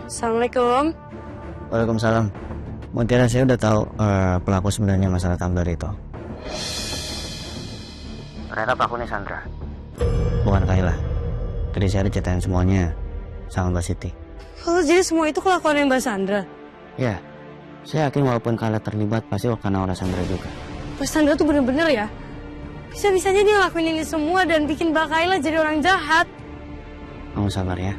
Assalamualaikum. Waalaikumsalam. Mutiara, saya udah tahu pelaku sebenarnya masalah tumbler itu. Ternyata pelakunya Sandra, bukan Kayla. Tadi saya diceritain semuanya sama Mbak Siti. Kalau jadi semua itu kelakuan Mbak Sandra? Ya, saya yakin walaupun Kayla terlibat pasti karena orang Sandra juga. Mbak Sandra tuh bener-bener ya? Bisa-bisanya dia ngelakuin ini semua dan bikin Mbak Kayla jadi orang jahat. Kamu sabar ya.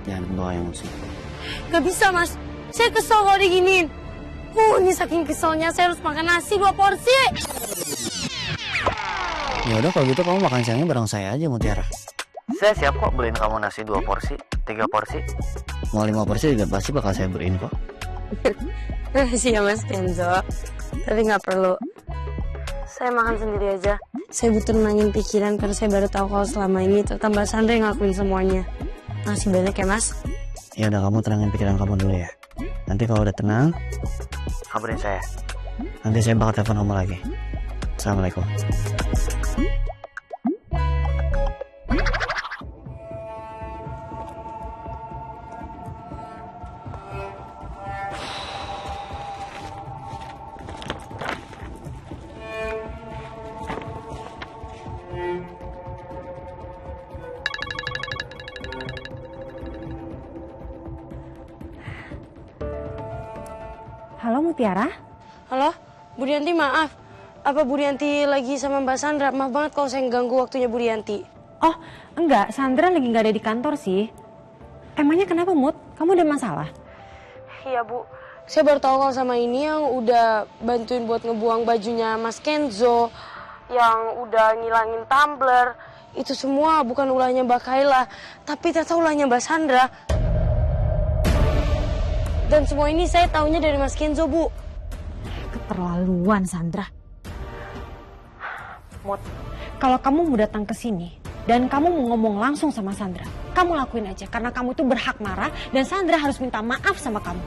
Jangan bawa emosi. Gak bisa, Mas. Saya kesel kalau diginiin. Ini saking keselnya saya harus makan nasi 2 porsi. Ya udah kalau gitu kamu makan siangnya bareng saya aja, Mutiara. Saya siap kok beliin kamu nasi 2 porsi, 3 porsi. Mau 5 porsi juga pasti bakal saya beliin kok. Makasih ya Mas Kenzo. Tapi gak perlu. Saya makan sendiri aja. Saya butuh nenangin pikiran karena saya baru tahu kalau selama ini ternyata Mbak Sandra yang ngelakuin semuanya. Makasih banyak ya Mas. Ya udah, kamu tenangin pikiran kamu dulu ya. Nanti kalau udah tenang, kabarin saya. Nanti saya bakal telepon kamu lagi. Assalamualaikum. Halo Mutiara. Halo, Bu Rianti maaf. Apa Bu Rianti lagi sama Mbak Sandra? Maaf banget kalau saya ganggu waktunya Bu Rianti. Oh enggak, Sandra lagi nggak ada di kantor sih. Emangnya kenapa Mut? Kamu ada masalah? Iya Bu, saya baru tahu kalau sama ini yang udah bantuin buat ngebuang bajunya Mas Kenzo, yang udah ngilangin tumbler. Itu semua bukan ulahnya Mbak Kayla, tapi ternyata ulahnya Mbak Sandra. Dan semua ini saya taunya dari Mas Kenzo, Bu. Keterlaluan, Sandra. Mut, kalau kamu mau datang ke sini dan kamu mau ngomong langsung sama Sandra, kamu lakuin aja karena kamu itu berhak marah dan Sandra harus minta maaf sama kamu.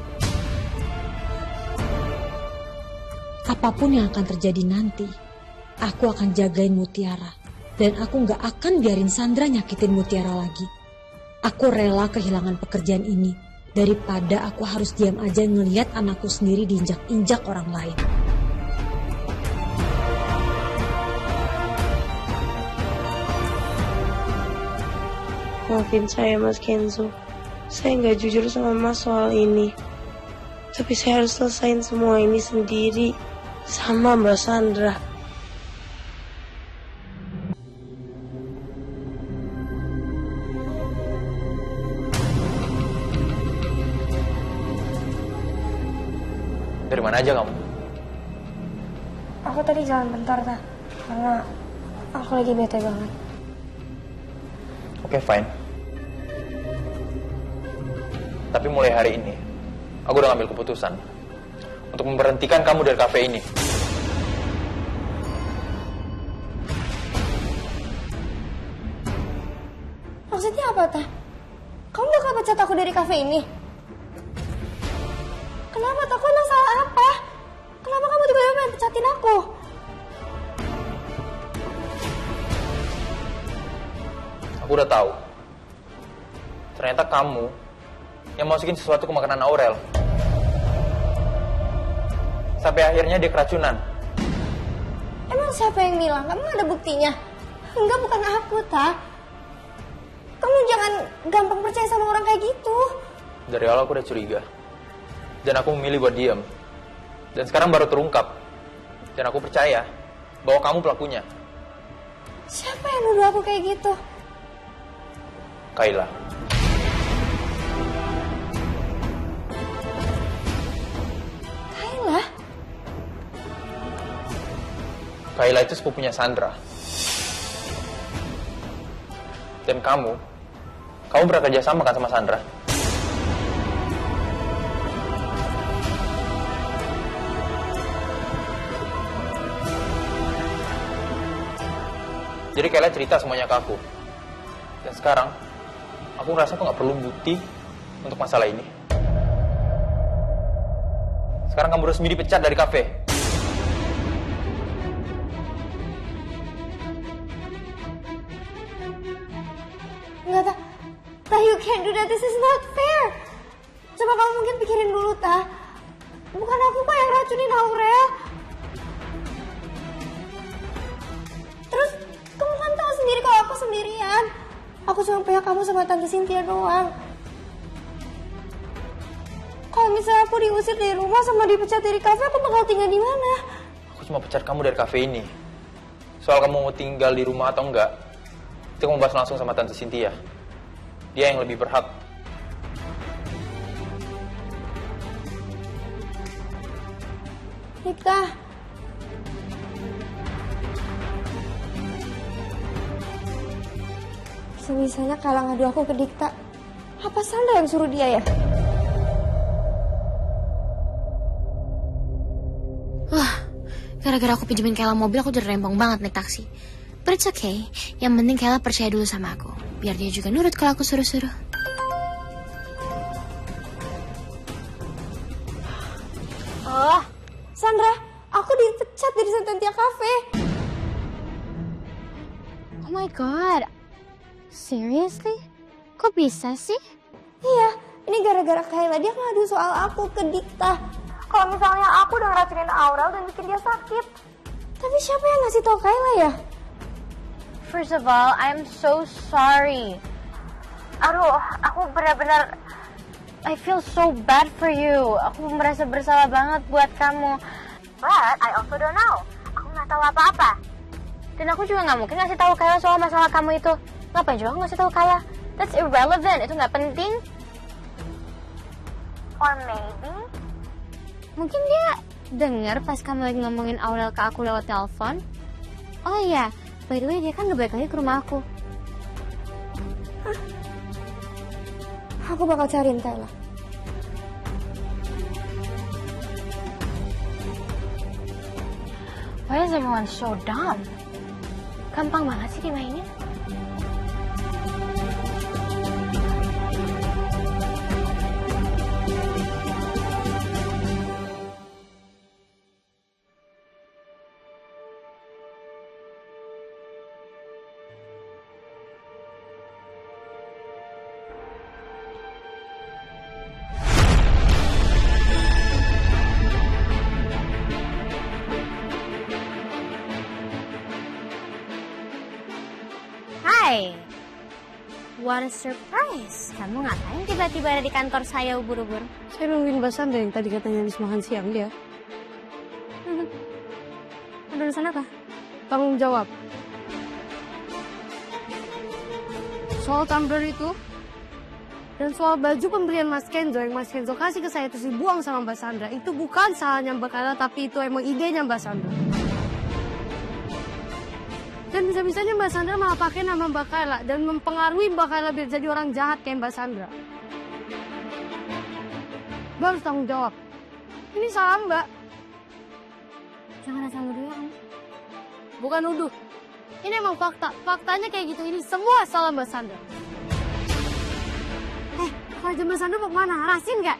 Apapun yang akan terjadi nanti, aku akan jagain Mutiara. Dan aku gak akan biarin Sandra nyakitin Mutiara lagi. Aku rela kehilangan pekerjaan ini daripada aku harus diam aja ngelihat anakku sendiri diinjak-injak orang lain. Maafin saya Mas Kenzo, saya nggak jujur sama Mas soal ini. Tapi saya harus selesain semua ini sendiri sama Mbak Sandra. Dari mana aja kamu? Aku tadi jalan bentar, Ta. Karena aku lagi bete banget. Oke, fine. Tapi mulai hari ini, aku udah ngambil keputusan untuk memberhentikan kamu dari kafe ini. Maksudnya apa, Ta? Kamu bakal pecat aku dari kafe ini? Kenapa, Ta? Aku emang salah apa? Kenapa kamu tiba-tiba pengen pecatin aku? Aku udah tahu. Ternyata kamu yang masukin sesuatu ke makanan Aurel. Sampai akhirnya dia keracunan. Emang siapa yang bilang? Kamu ada buktinya? Enggak, bukan aku, Ta. Kamu jangan gampang percaya sama orang kayak gitu. Dari awal aku udah curiga. Dan aku memilih buat diam. Dan sekarang baru terungkap. Dan aku percaya bahwa kamu pelakunya. Siapa yang nuduh aku kayak gitu? Kayla. Kayla? Kayla itu sepupunya Sandra. Dan kamu bekerja sama kan sama Sandra? Jadi Kayla cerita semuanya ke aku. Dan sekarang, aku ngerasa aku gak perlu bukti untuk masalah ini. Sekarang kamu resmi dipecat dari kafe. Enggak, Ta. Ta, you can't do that. This is not fair. Coba kamu mungkin pikirin dulu, Tah. Bukan aku kok yang racunin Aurel. Terus kamu kan tahu sendiri kalau aku sendirian. Aku cuma punya kamu sama Tante Cynthia doang. Kalau misalnya aku diusir dari rumah sama dipecat dari kafe, aku bakal tinggal di mana? Aku cuma pecat kamu dari kafe ini. Soal kamu mau tinggal di rumah atau enggak, itu kamu bahas langsung sama Tante Cynthia. Dia yang lebih berhak. Dikta. Sebisanya Kayla ngadu aku ke Dikta. Apa Sandra yang suruh dia ya? Wah, gara-gara aku pinjemin Kayla mobil, aku jadi rempong banget naik taksi. But it's okay, yang penting Kayla percaya dulu sama aku. Biar dia juga nurut kalau aku suruh-suruh. Oh, Sandra, aku dipecat dari Santantia Cafe. Oh my god, seriously? Kok bisa sih? Iya, ini gara-gara Kayla. Dia ngadu soal aku ke Dikta. Kalau misalnya aku udah ngeracunin Aurel dan bikin dia sakit. Tapi siapa yang ngasih tau Kayla ya? First of all, I'm so sorry. Aduh, aku benar-benar I feel so bad for you. Aku merasa bersalah banget buat kamu. But I also don't know. Aku nggak tahu apa-apa. Dan aku juga nggak mungkin ngasih tahu Kayla soal masalah kamu itu. Ngapain juga aku ngasih tahu Kayla? That's irrelevant. Itu nggak penting. Or maybe mungkin dia dengar pas kamu lagi ngomongin Aurel ke aku lewat telepon. Oh iya, by the way dia kan udah balik lagi ke rumah aku. Aku bakal cariin Kayla. Why is everyone so dumb? Gampang banget sih dimainin. Hai, what a surprise. Kamu ngapain tiba-tiba ada di kantor saya ubur-ubur? Saya nungguin Mbak Sandra yang tadi katanya habis makan siang dia. Ada urusan apa? Tanggung jawab. Soal tumbler itu dan soal baju pemberian Mas Kenzo yang Mas Kenzo kasih ke saya terus dibuang sama Mbak Sandra. Itu bukan salahnya Mbak Kayla, tapi itu emang idenya Mbak Sandra. Dan bisa-bisanya Mbak Sandra malah pakai nama Mbak Kayla dan mempengaruhi Mbak Kayla biar jadi orang jahat kayak Mbak Sandra. Mbak harus tanggung jawab. Ini salah Mbak. Jangan asal nuduh ya, kamu. Bukan nuduh. Ini emang fakta. Faktanya kayak gitu. Ini semua salah Mbak Sandra. Kalau Mbak Sandra mau kemana? Rasin nggak?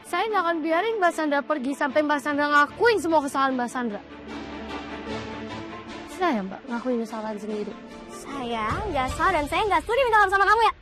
Saya nggak akan biarin Mbak Sandra pergi sampai Mbak Sandra ngakuin semua kesalahan Mbak Sandra. Saya Mbak ngakuin kesalahan sendiri. Saya nggak salah dan saya nggak sudi minta maaf sama kamu ya.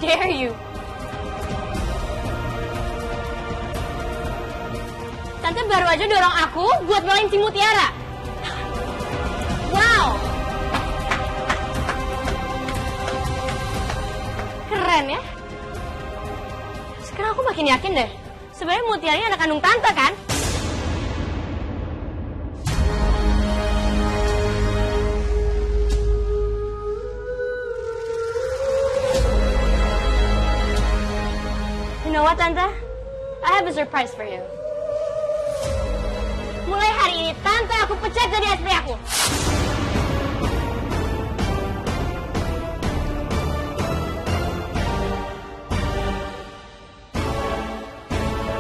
Dare you? Tante baru aja dorong aku buat ngalahin si Mutiara. Wow. Keren ya. Sekarang aku makin yakin deh. Sebenarnya Mutiara ini anak kandung Tante kan? You know what, Tante? I have a surprise for you. Mulai hari ini, Tante aku pecat dari istri aku.